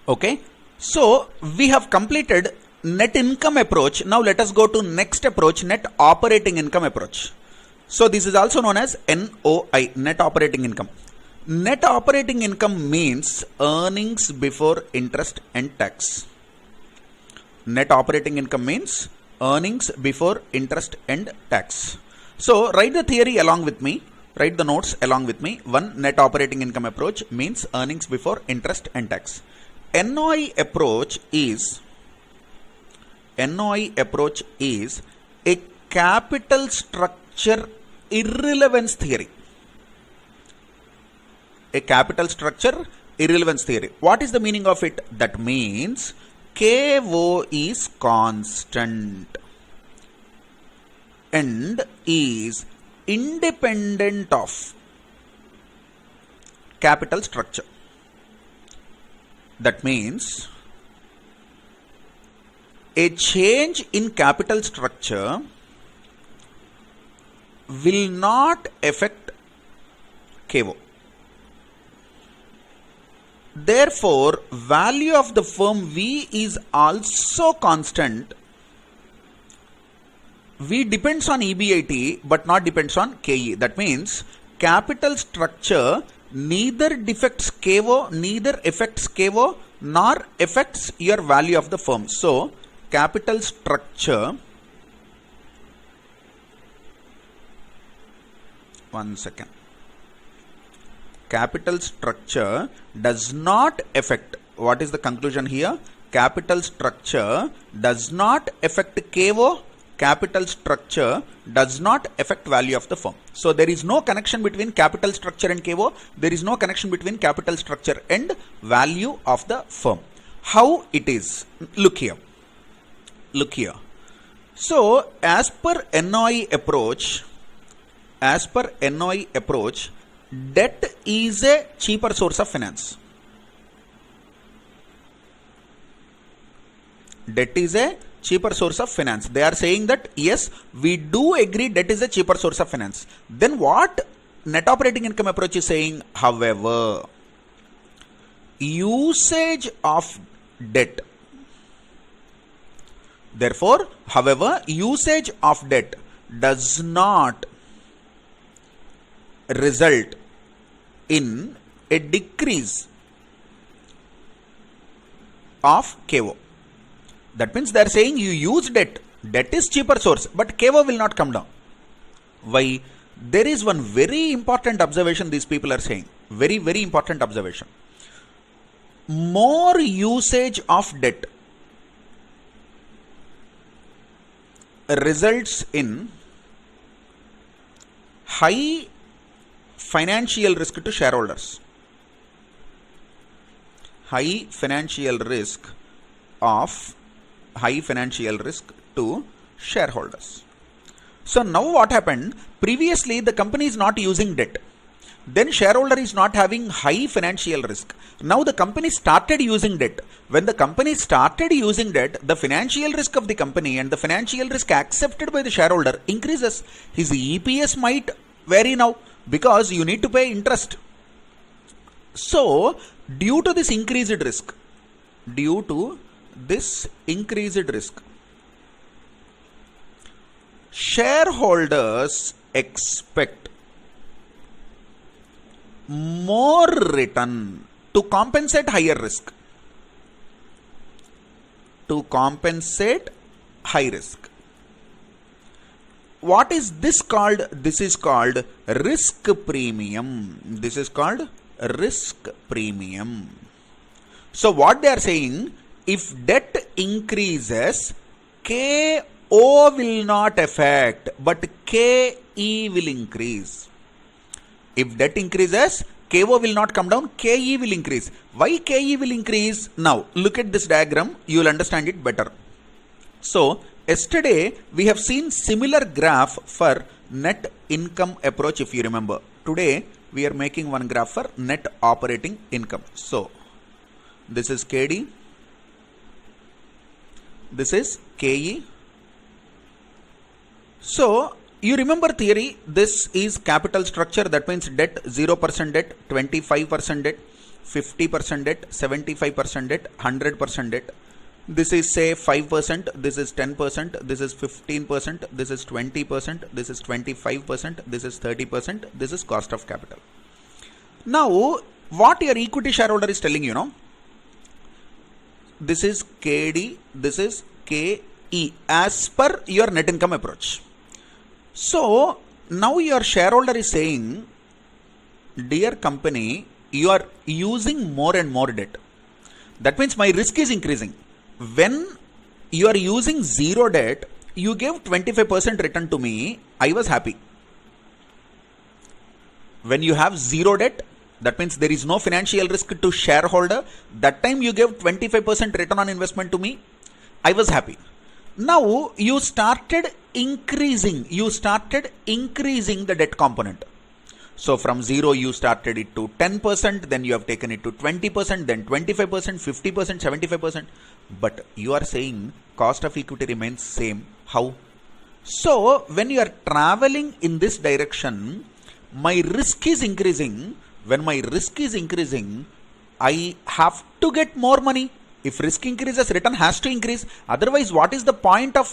Okay, so we have completed net income approach. Now let us go to next approach, net operating income approach. So this is also known as NOI, net operating income. Net operating income means earnings before interest and tax. Net operating income means earnings before interest and tax. So write the theory along with me. Write the notes along with me. One, net operating income approach means earnings before interest and tax. NOI approach is a capital structure irrelevance theory. A capital structure irrelevance theory. What is the meaning of it? That means KO is constant and is independent of capital structure. That means a change in capital structure will not affect KO. Therefore, value of the firm V is also constant. V depends on EBIT but not depends on KE. That means capital structure neither affects KO, nor affects your value of the firm. So, capital structure, capital structure does not affect, what is the conclusion here? Capital structure does not affect KO, capital structure does not affect value of the firm. So there is no connection between capital structure and KO. There is no connection between capital structure and value of the firm. How it is? Look here. So as per NOI approach, debt is a cheaper source of finance. Debt is a cheaper source of finance. They are saying that yes, we do agree debt is a cheaper source of finance. Then what net operating income approach is saying? However, usage of debt. Therefore, however, usage of debt does not result in a decrease of KO. That means they are saying you use debt. Debt is cheaper source, but KO will not come down. Why? There is one very important observation these people are saying. Very, very important observation. More usage of debt results in high financial risk to shareholders. High financial risk to shareholders. So now what happened? Previously the company is not using debt. Then shareholder is not having high financial risk. Now the company started using debt. When the company started using debt, the financial risk of the company and the financial risk accepted by the shareholder increases. His EPS might vary now because you need to pay interest. So due to this increased risk, shareholders expect more return to compensate higher risk. What is this called? This is called risk premium. So what they are saying, if debt increases, KO will not affect, but KE will increase. If debt increases, KO will not come down, KE will increase. Why KE will increase? Now, look at this diagram, you will understand it better. So, yesterday, we have seen similar graph for net income approach, if you remember. Today, we are making one graph for net operating income. So, this is KD, this is KE. So, you remember theory, this is capital structure, that means debt 0% debt, 25% debt, 50% debt, 75% debt, 100% debt. This is say 5%, this is 10%, this is 15%, this is 20%, this is 25%, this is 30%, this is cost of capital. Now, what your equity shareholder is telling you, this is KD, this is KE as per your net income approach. So, now your shareholder is saying, dear company, you are using more and more debt. That means my risk is increasing. When you are using zero debt, you gave 25% return to me, I was happy. When you have zero debt, that means there is no financial risk to shareholder. That time you gave 25% return on investment to me, I was happy. Now you started increasing the debt component. So from 0 you started it to 10%, then you have taken it to 20%, then 25%, 50%, 75%. But you are saying cost of equity remains same. How? So when you are traveling in this direction, my risk is increasing. When my risk is increasing, I have to get more money. If risk increases, return has to increase. Otherwise, what is the point of,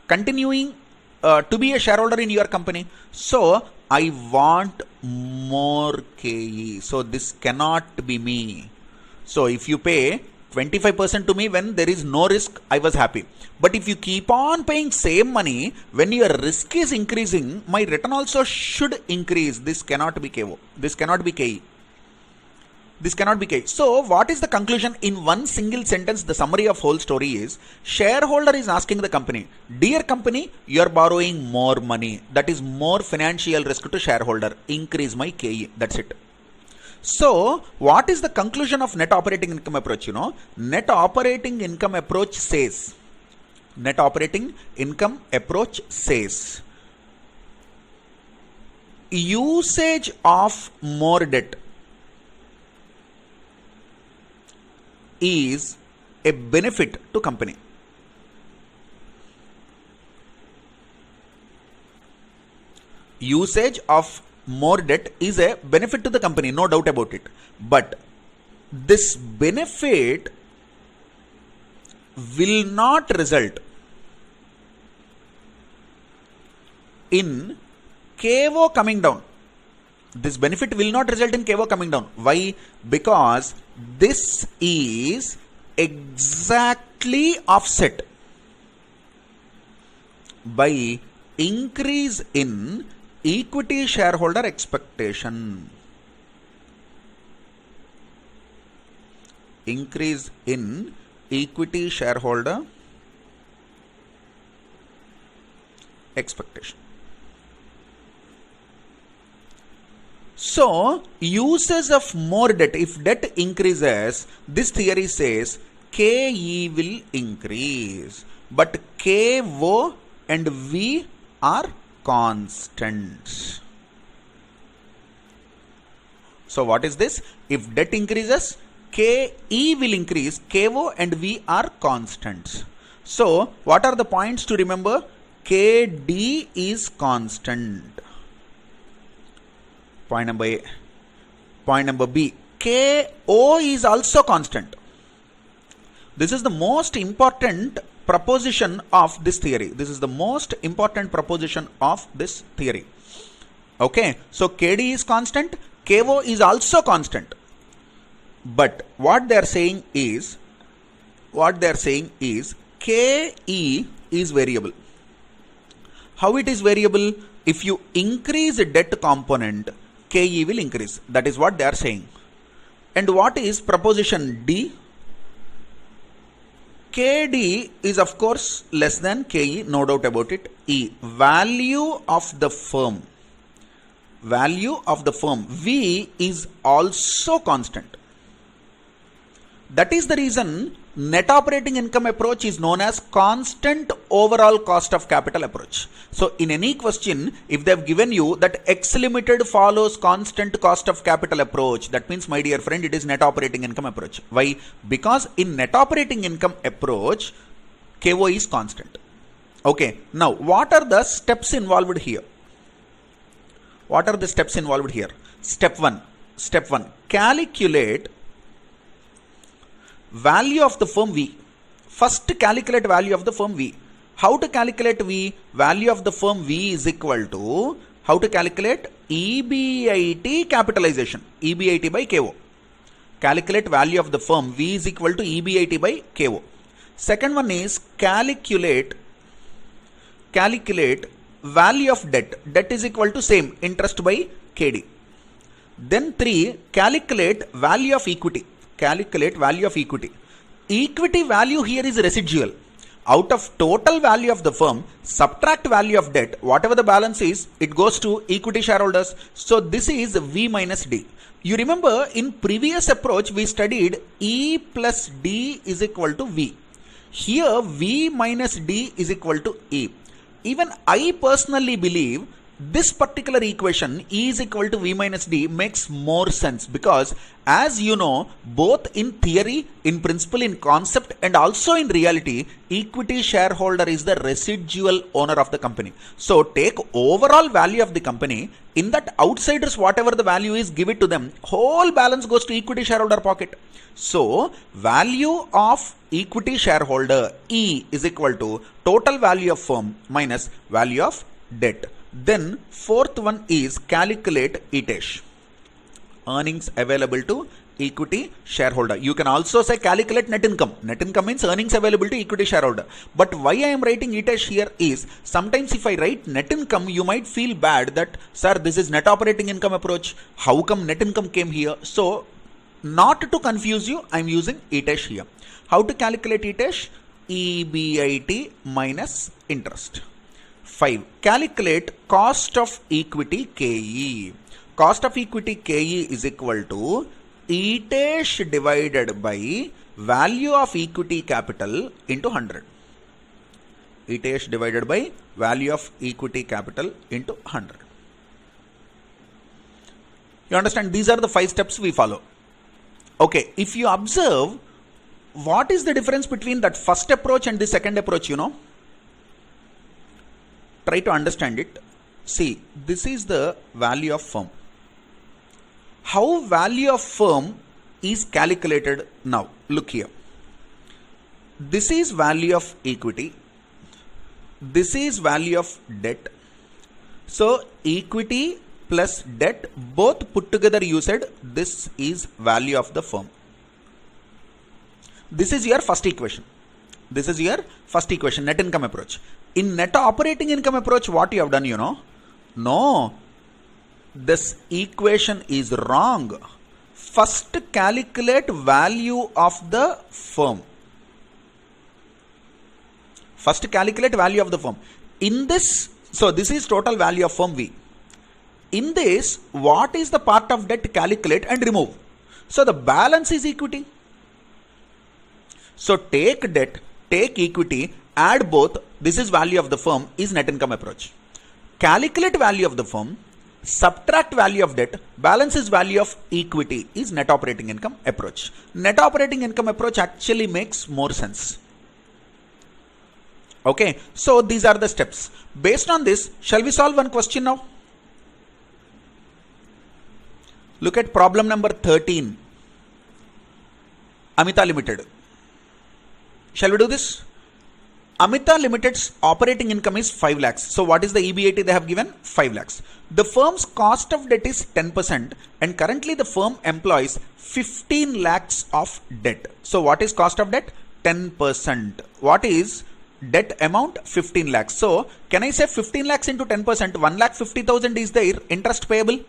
continuing to be a shareholder in your company? So I want more KE. So this cannot be me. So if you pay 25% to me when there is no risk, I was happy. But if you keep on paying same money, when your risk is increasing, my return also should increase. This cannot be KO. This cannot be KE. This cannot be KE. So what is the conclusion? In one single sentence, the summary of whole story is, shareholder is asking the company, dear company, you are borrowing more money. That is more financial risk to shareholder. Increase my KE. That's it. So what is the conclusion of net operating income approach? Net operating income approach says, usage of more debt is a benefit to company. Usage of more debt is a benefit to the company, no doubt about it. But this benefit will not result in KO coming down. This benefit will not result in KO coming down. Why? Because this is exactly offset by increase in equity shareholder expectation. Increase in equity shareholder expectation. So, uses of more debt, if debt increases, this theory says KE will increase, but KO and V are constants. So, what is this? If debt increases, KE will increase, KO and V are constants. So, what are the points to remember? KD is constant. Point number A. Point number B. KO is also constant. This is the most important proposition of this theory. This is the most important proposition of this theory. Okay. So KD is constant. KO is also constant. But what they are saying is KE is variable. How it is variable? If you increase a debt component, KE will increase. That is what they are saying. And what is proposition D? KD is of course less than KE, no doubt about it. E, value of the firm. Value of the firm. V is also constant. That is the reason net operating income approach is known as constant overall cost of capital approach. So in any question, if they have given you that X limited follows constant cost of capital approach, that means, my dear friend, it is net operating income approach. Why? Because in net operating income approach, KO is constant. Okay. Now, what are the steps involved here? What are the steps involved here? Step 1. Calculate value of the firm V. First calculate value of the firm V. How to calculate V? Value of the firm V is equal to, how to calculate? EBIT capitalization, EBIT by KO. Calculate value of the firm V is equal to EBIT by KO. Second one is calculate value of debt. Debt is equal to same, interest by KD. Then 3, calculate value of equity. Calculate value of equity. Equity value here is residual. Out of total value of the firm, subtract value of debt, whatever the balance is, it goes to equity shareholders. So this is V minus D. You remember in previous approach we studied E plus D is equal to V. Here V minus D is equal to E. Even I personally believe this particular equation E is equal to V minus D makes more sense, because as you know, both in theory, in principle, in concept and also in reality, equity shareholder is the residual owner of the company. So take overall value of the company, in that outsiders whatever the value is, give it to them, whole balance goes to equity shareholder pocket. So value of equity shareholder E is equal to total value of firm minus value of debt. Then fourth one is calculate ETASH, earnings available to equity shareholder. You can also say calculate net income. Net income means earnings available to equity shareholder. But why I am writing ETASH here is, sometimes if I write net income, you might feel bad that, sir, this is net operating income approach. How come net income came here? So not to confuse you, I am using ETASH here. How to calculate ETASH? EBIT minus interest. 5. Calculate cost of equity KE. Cost of equity KE is equal to ETASH divided by value of equity capital into 100. ETASH divided by value of equity capital into 100. You understand? These are the 5 steps we follow. Okay, if you observe, what is the difference between that first approach and the second approach, you know? Try to understand it. See, this is the value of firm. How value of firm is calculated now? Look here. This is value of equity. This is value of debt. So equity plus debt both put together, you said this is value of the firm. This is your first equation. This is your first equation, net income approach. In net operating income approach, what you have done, you know? No, this equation is wrong. First calculate value of the firm. First calculate value of the firm. In this, so this is total value of firm V. In this, what is the part of debt? Calculate and remove. So the balance is equity. So take debt, take equity, add both. This is value of the firm, is net income approach. Calculate value of the firm, subtract value of debt, balance is value of equity, is net operating income approach. Net operating income approach actually makes more sense. Okay, so these are the steps. Based on this, shall we solve one question now? Look at problem number 13. Amita Limited. Shall we do this? Amita Limited's operating income is 5 lakhs. So what is the EBIT they have given? 5 lakhs. The firm's cost of debt is 10% and currently the firm employs 15 lakhs of debt. So what is cost of debt? 10%. What is debt amount? 15 lakhs. So can I say 15 lakhs into 10%? 1,50,000 is their interest payable.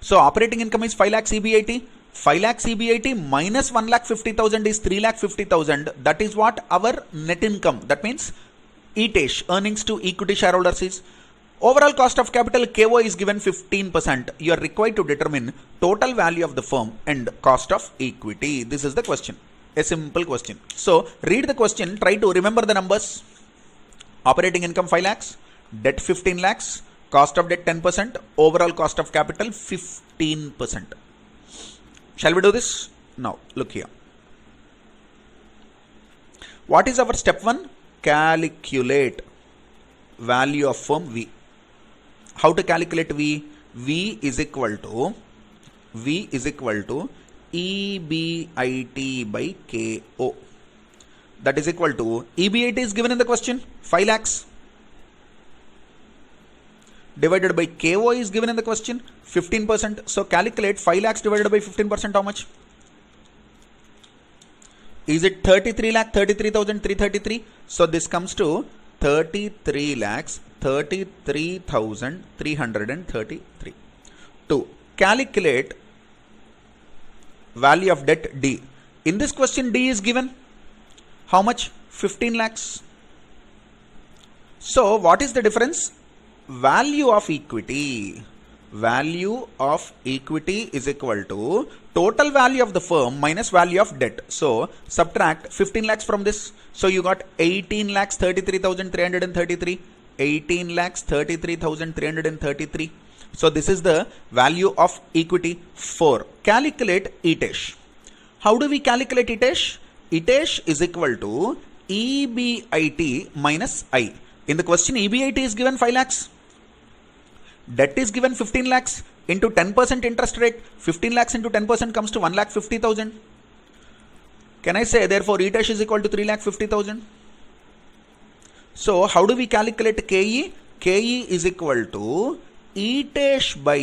So operating income is 5 lakhs EBIT. 5 lakhs EBIT minus 1,50,000 is 3,50,000. That is what our net income. That means ETASH, earnings to equity shareholders, is. Overall cost of capital KO is given 15%. You are required to determine total value of the firm and cost of equity. This is the question. A simple question. So read the question. Try to remember the numbers. Operating income 5 lakhs. Debt 15 lakhs. Cost of debt 10%. Overall cost of capital 15%. Shall we do this? Now, look here. What is our step 1? Calculate value of firm V. How to calculate V? V is equal to EBIT by KO. That is equal to, EBIT is given in the question, 5 lakhs. Divided by KO is given in the question, 15%. So calculate 5 lakhs divided by 15%, how much? Is it 33 lakh 33,333? So this comes to 33 lakhs 33,333. To calculate value of debt D. In this question D is given how much? 15 lakhs. So what is the difference? Value of equity. Value of equity is equal to total value of the firm minus value of debt. So subtract 15 lakhs from this. So you got 18 lakhs 33,333. 18 lakhs 33,333. So this is the value of equity. 4. Calculate ETESH. How do we calculate ETESH? ETESH is equal to EBIT minus I. In the question EBIT is given 5 lakhs. Debt is given 15 lakhs into 10% interest rate. 15 lakhs into 10% comes to 1,50,000. Can I say therefore ETESH is equal to 3,50,000? So how do we calculate KE? KE is equal to ETESH by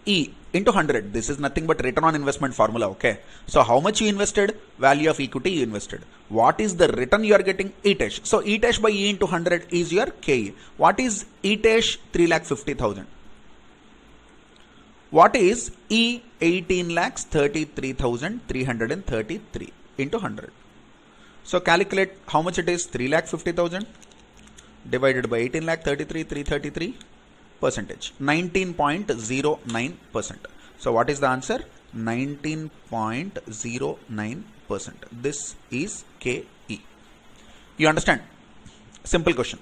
E into 100. This is nothing but return on investment formula. Okay. So how much you invested? Value of equity you invested. What is the return you are getting? ETESH. So ETESH by E into 100 is your KE. What is ETESH? 3,50,000. What is E? 18 lakhs 33,333 into 100. So calculate how much it is. 3,50,000 divided by 18 lakh 33,333 percentage. 19.09%. So what is the answer? 19.09%. This is KE. You understand? Simple question.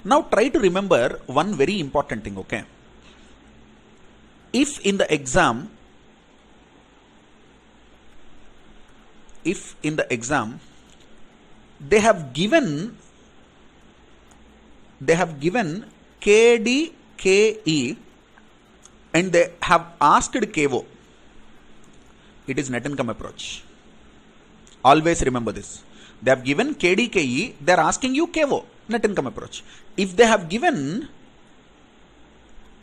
Now try to remember one very important thing, okay? If in the exam they have given KD, KE and they have asked KO, it is net income approach. Always remember this. They have given KD, KE, they are asking you KO, net income approach. If they have given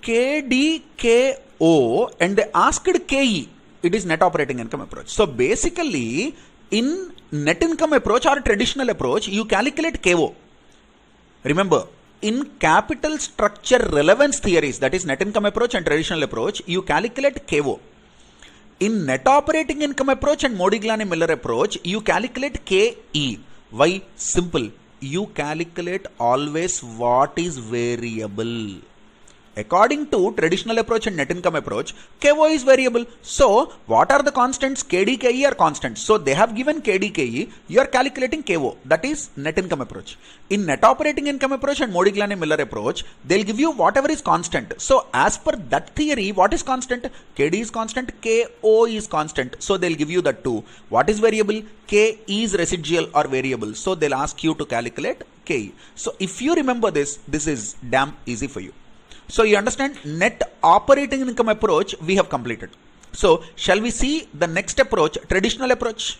KD, KO and they asked KE, it is net operating income approach. So basically in net income approach or traditional approach, you calculate KO. Remember, in capital structure relevance theories, that is net income approach and traditional approach, you calculate KO. In net operating income approach and Modigliani-Miller approach, you calculate KE. Why? Simple. You calculate always what is variable. According to traditional approach and net income approach, KO is variable. So, what are the constants? KD, KE are constants. So, they have given KD, KE. You are calculating KO. That is net income approach. In net operating income approach and Modigliani-Miller approach, they'll give you whatever is constant. So, as per that theory, what is constant? KD is constant, KO is constant. So, they'll give you that too. What is variable? K is residual or variable. So, they'll ask you to calculate KE. So, if you remember this, this is damn easy for you. So you understand, net operating income approach we have completed. So shall we see the next approach, traditional approach?